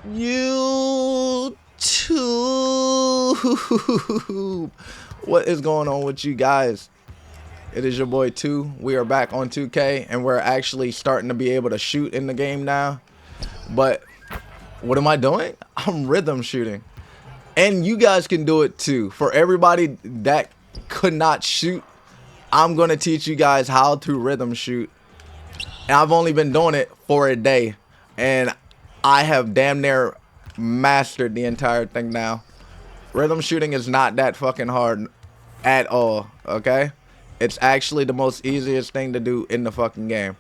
YouTube. What is going on with you guys? It is your boy 2. We are back on 2K and we're actually starting to be able to shoot in the game now. But what am I doing? I'm rhythm shooting. And you guys can do it too. For everybody that could not shoot, I'm going to teach you guys how to rhythm shoot. And I've only been doing it for a day. And I have damn near mastered the entire thing now. Rhythm shooting is not that fucking hard at all, okay? It's actually the most easiest thing to do in the fucking game.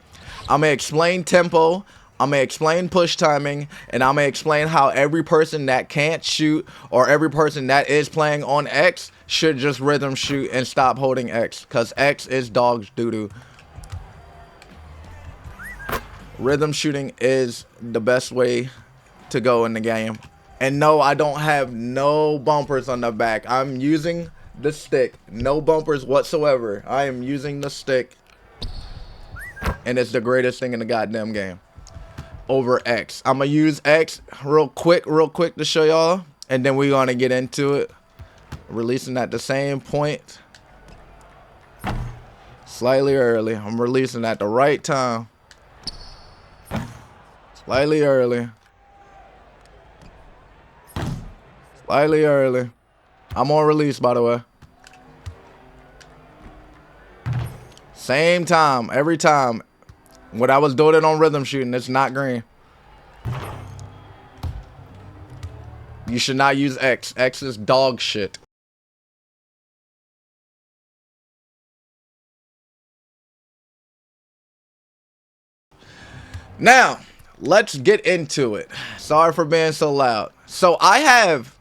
I'm gonna explain tempo, I'm gonna explain push timing, and I'm gonna explain how every person that can't shoot or every person that is playing on X should just rhythm shoot and stop holding X, because X is dog's doo-doo. Rhythm shooting is the best way to go in the game. And no, I don't have no bumpers on the back. I'm using the stick. No bumpers whatsoever. I am using the stick. And it's the greatest thing in the goddamn game. Over X. I'm going to use X real quick to show y'all. And then we're going to get into it. Releasing at the same point. Slightly early. I'm releasing at the right time. Slightly early. Slightly early. I'm on release, by the way. Same time, every time. When I was doing it on rhythm shooting, it's not green. You should not use X. X is dog shit. Now, let's get into it. Sorry for being so loud. So I have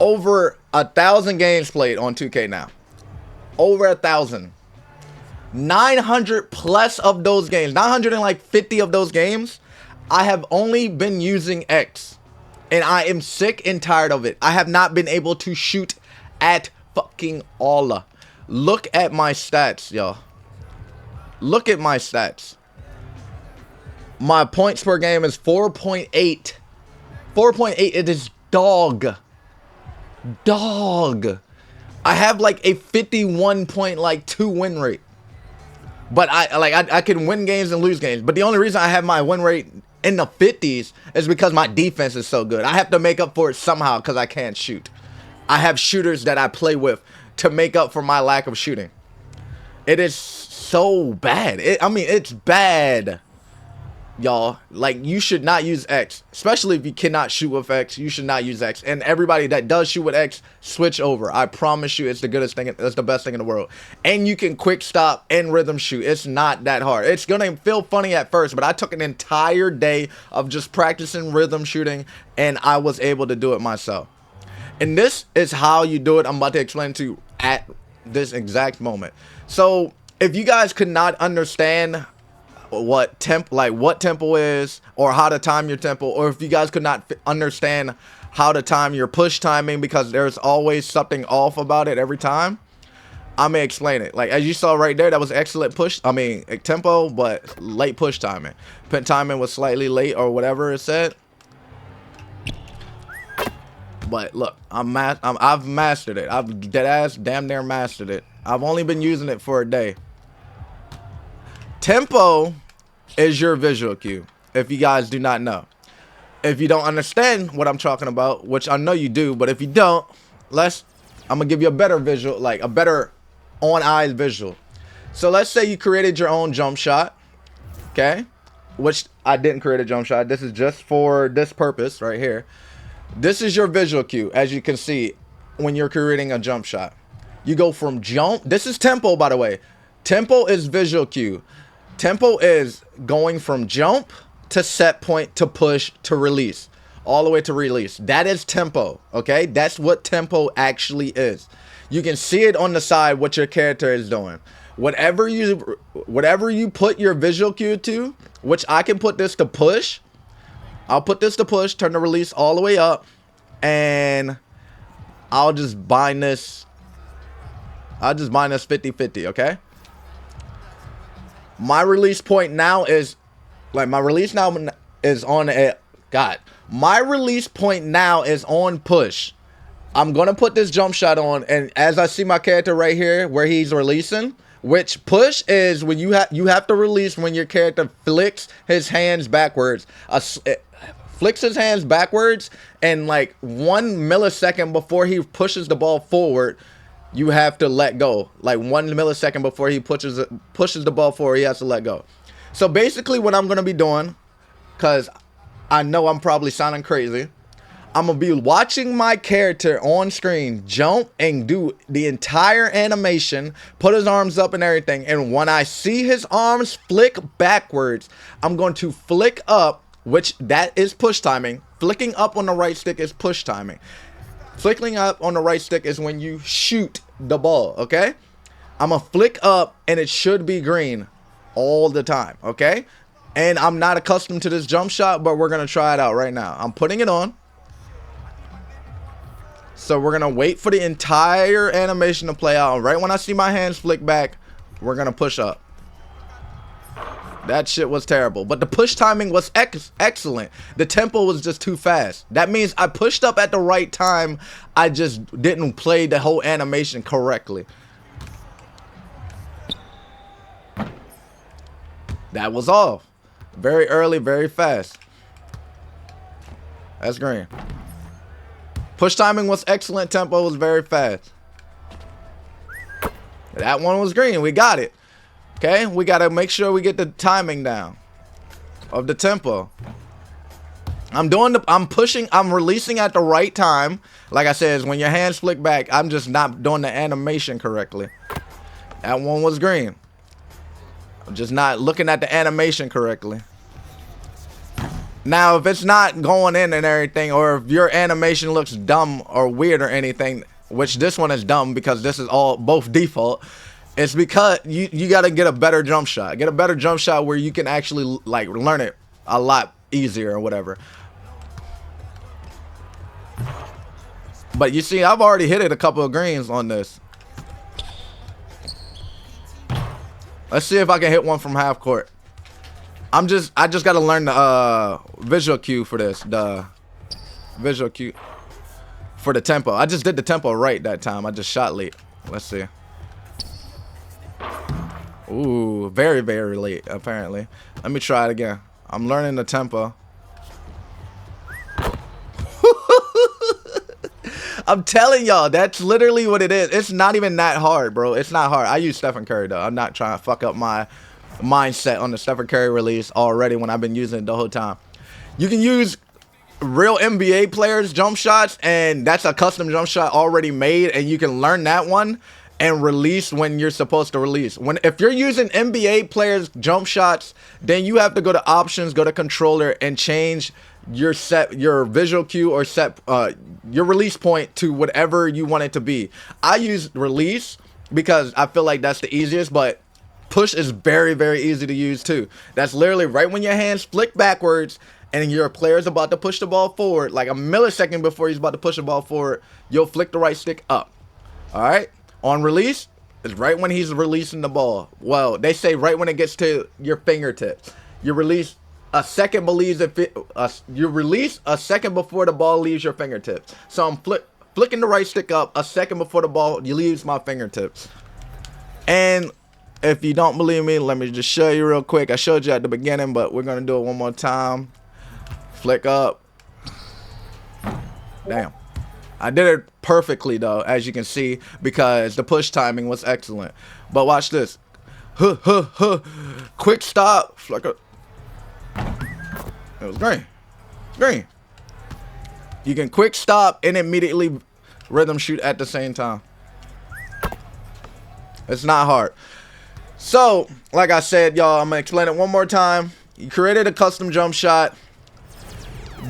over 1,000 games played on 2K now. Over 1,000. 900 plus of those games, 950 of those games, I have only been using X. And I am sick and tired of it. I have not been able to shoot at fucking all. Look at my stats, y'all. Look at my stats. My points per game is 4.8. 4.8, it is dog. Dog. I have like a 51.2 win rate. But I can win games and lose games. But the only reason I have my win rate in the 50s is because my defense is so good. I have to make up for it somehow because I can't shoot. I have shooters that I play with to make up for my lack of shooting. It is so bad. I mean, it's bad. Y'all, like, you should not use X, especially if you cannot shoot with X. You should not use X. And everybody that does shoot with X, switch over. I promise you, it's the goodest thing. It's the best thing in the world. And you can quick stop and rhythm shoot. It's not that hard. It's gonna feel funny at first, but I took an entire day of just practicing rhythm shooting, and I was able to do it myself. And this is how you do it. I'm about to explain to you at this exact moment. So if you guys could not understand what tempo is, or how to time your tempo, or if you guys could not understand how to time your push timing, because there's always something off about it every time, I'm gonna explain it. Like, as you saw right there, that was excellent tempo, but late push timing. Pin timing was slightly late, or whatever it said. But look, I've mastered it. I've deadass damn near mastered it. I've only been using it for a day. Tempo is your visual cue, if you guys do not know. If you don't understand what I'm talking about, which I know you do, but if you don't, I'm gonna give you a better visual, like a better on-eyes visual. So let's say you created your own jump shot, okay? Which I didn't create a jump shot. This is just for this purpose right here. This is your visual cue, as you can see, when you're creating a jump shot. You go from jump. This is tempo, by the way. Tempo is visual cue. Tempo is going from jump to set point to push to release, all the way to release. That is tempo, okay? That's what tempo actually is. You can see it on the side what your character is doing. Whatever you put your visual cue to, which I can put this to push. I'll put this to push, turn the release all the way up, and I'll just bind this. I'll just bind this 50-50, okay? My release point now is, like, my release now is on a, God, My release point now is on push. I'm going to put this jump shot on, and as I see my character right here where he's releasing, which push is when you have to release when your character flicks his hands backwards. Flicks his hands backwards, and like 1 millisecond before he pushes the ball forward, you have to let go. Like 1 millisecond before he pushes the ball forward, he has to let go. So basically what I'm going to be doing, because I know I'm probably sounding crazy, I'm going to be watching my character on screen jump and do the entire animation, put his arms up and everything. And when I see his arms flick backwards, I'm going to flick up, which that is push timing. Flicking up on the right stick is push timing. Flicking up on the right stick is when you shoot the ball, okay? I'm going to flick up and it should be green all the time, okay? And I'm not accustomed to this jump shot, but we're going to try it out right now. I'm putting it on. So we're going to wait for the entire animation to play out. Right when I see my hands flick back, we're going to push up. That shit was terrible. But the push timing was excellent. The tempo was just too fast. That means I pushed up at the right time. I just didn't play the whole animation correctly. That was off. Very early, very fast. That's green. Push timing was excellent. Tempo was very fast. That one was green. We got it. Okay, we got to make sure we get the timing down of the tempo. I'm pushing, I'm releasing at the right time. Like I said, when your hands flick back, I'm just not doing the animation correctly. That one was green. I'm just not looking at the animation correctly. Now, if it's not going in and everything, or if your animation looks dumb or weird or anything, which this one is dumb because this is all both default, it's because you got to get a better jump shot. Get a better jump shot where you can actually like learn it a lot easier or whatever. But you see, I've already hit it a couple of greens on this. Let's see if I can hit one from half court. I just got to learn the visual cue for this. The visual cue for the tempo. I just did the tempo right that time. I just shot late. Let's see. Ooh, very, very late, apparently. Let me try it again. I'm learning the tempo. I'm telling y'all, that's literally what it is. It's not even that hard, bro. It's not hard. I use Stephen Curry, though. I'm not trying to fuck up my mindset on the Stephen Curry release already when I've been using it the whole time. You can use real NBA players' jump shots, and that's a custom jump shot already made, and you can learn that one and release when you're supposed to release. If you're using NBA players' jump shots, then you have to go to options, go to controller, and change your visual cue or set your release point to whatever you want it to be. I use release because I feel like that's the easiest, but push is very, very easy to use too. That's literally right when your hands flick backwards and your player's about to push the ball forward, like a millisecond before he's about to push the ball forward, you'll flick the right stick up. All right. On release, it's right when he's releasing the ball. Well, they say right when it gets to your fingertips. You release a second you release a second before the ball leaves your fingertips. So I'm flicking the right stick up a second before the ball leaves my fingertips. And if you don't believe me, let me just show you real quick. I showed you at the beginning, but we're gonna do it one more time. Flick up. Damn. I did it perfectly though, as you can see, because the push timing was excellent. But watch this. Quick stop. Flick up. It was green. Green. You can quick stop and immediately rhythm shoot at the same time. It's not hard. So, like I said, y'all, I'm going to explain it one more time. You created a custom jump shot.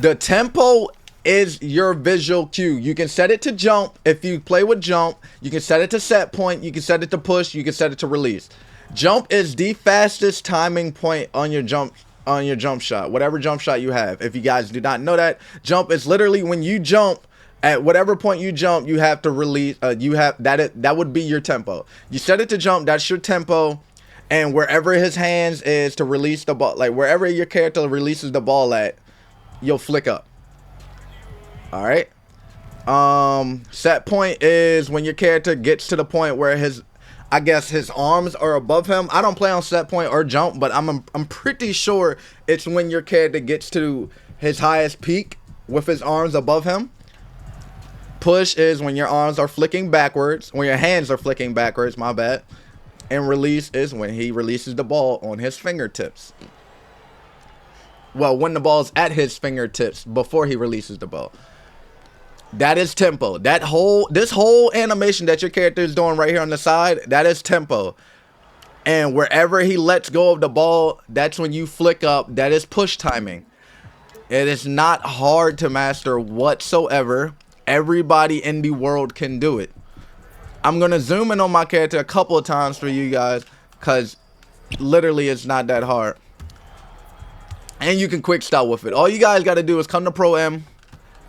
The tempo is your visual cue. You can set it to jump. If you play with jump, you can set it to set point. You can set it to push. You can set it to release. Jump is the fastest timing point on your jump shot, whatever jump shot you have. If you guys do not know that, jump is literally when you jump. At whatever point you jump, you have to release. That would be your tempo. You set it to jump. That's your tempo. And wherever his hands is to release the ball, like wherever your character releases the ball at, you'll flick up. All right. Set point is when your character gets to the point where I guess his arms are above him. I don't play on set point or jump, but I'm pretty sure it's when your character gets to his highest peak with his arms above him. Push is when your arms are flicking backwards, when your hands are flicking backwards, my bad. And release is when he releases the ball on his fingertips. Well, when the ball's at his fingertips before he releases the ball. That is tempo. This whole animation that your character is doing right here on the side, that is tempo. And wherever he lets go of the ball, that's when you flick up. That is push timing. It is not hard to master whatsoever. Everybody in the world can do it. I'm going to zoom in on my character a couple of times for you guys, because literally it's not that hard. And you can quick stop with it. All you guys got to do is come to Pro M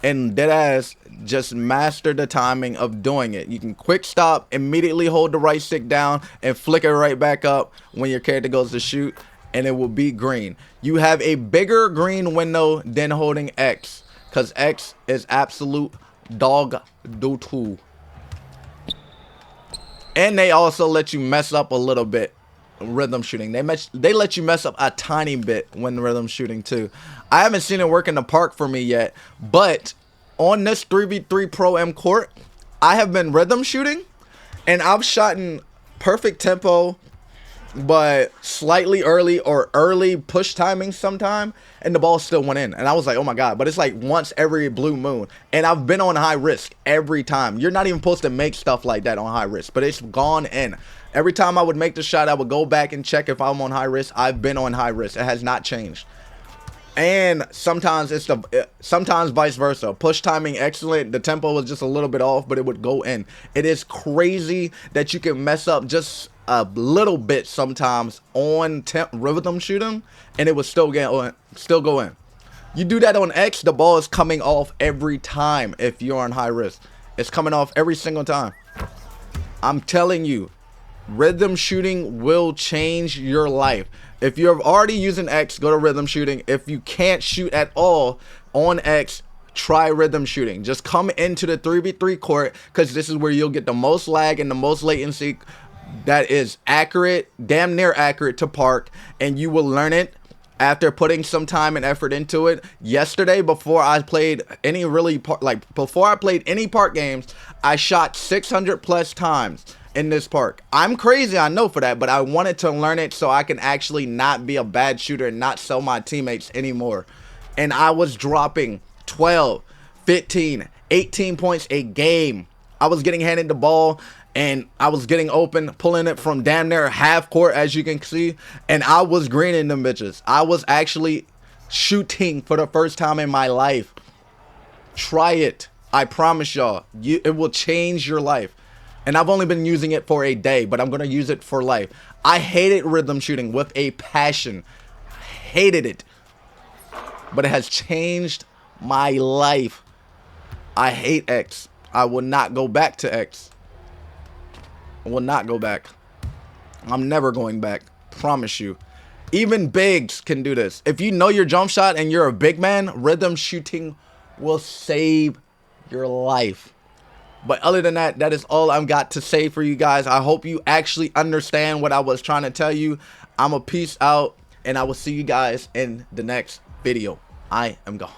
and deadass just master the timing of doing it. You can quick stop, immediately hold the right stick down, and flick it right back up when your character goes to shoot, and it will be green. You have a bigger green window than holding X, because X is absolute dog doo-doo. And they also let you mess up a little bit rhythm shooting. They let you mess up a tiny bit when rhythm shooting too. I haven't seen it work in the park for me yet, but on this 3v3 Pro M court, I have been rhythm shooting, and I've shot in perfect tempo, but slightly early or early push timing sometime, and the ball still went in. And I was like, oh my God, but it's like once every blue moon. And I've been on high risk every time. You're not even supposed to make stuff like that on high risk, but it's gone in. Every time I would make the shot, I would go back and check if I'm on high risk. I've been on high risk. It has not changed. And sometimes sometimes vice versa. Push timing excellent. The tempo was just a little bit off, but it would go in. It is crazy that you can mess up just a little bit sometimes on rhythm shooting, and it would still go in. You do that on X, the ball is coming off every time. If you're on high risk, it's coming off every single time. I'm telling you, rhythm shooting will change your life. If you're already using X, go to rhythm shooting. If you can't shoot at all on X, try rhythm shooting. Just come into the 3v3 court, because this is where you'll get the most lag and the most latency that is accurate, damn near accurate to park, and you will learn it after putting some time and effort into it. Yesterday, before I played any park games, I shot 600 plus times in this park. I'm crazy, I know for that, but I wanted to learn it so I can actually not be a bad shooter and not sell my teammates anymore. And I was dropping 12, 15, 18 points a game. I was getting handed the ball, and I was getting open, pulling it from damn near half court, as you can see, and I was greening them bitches. I was actually shooting for the first time in my life. Try it. I promise y'all, it will change your life. And I've only been using it for a day, but I'm going to use it for life. I hated rhythm shooting with a passion. Hated it. But it has changed my life. I hate X. I will not go back to X. I will not go back. I'm never going back. Promise you. Even bigs can do this. If you know your jump shot and you're a big man, rhythm shooting will save your life. But other than that, that is all I've got to say for you guys. I hope you actually understand what I was trying to tell you. I'm a peace out, and I will see you guys in the next video. I am gone.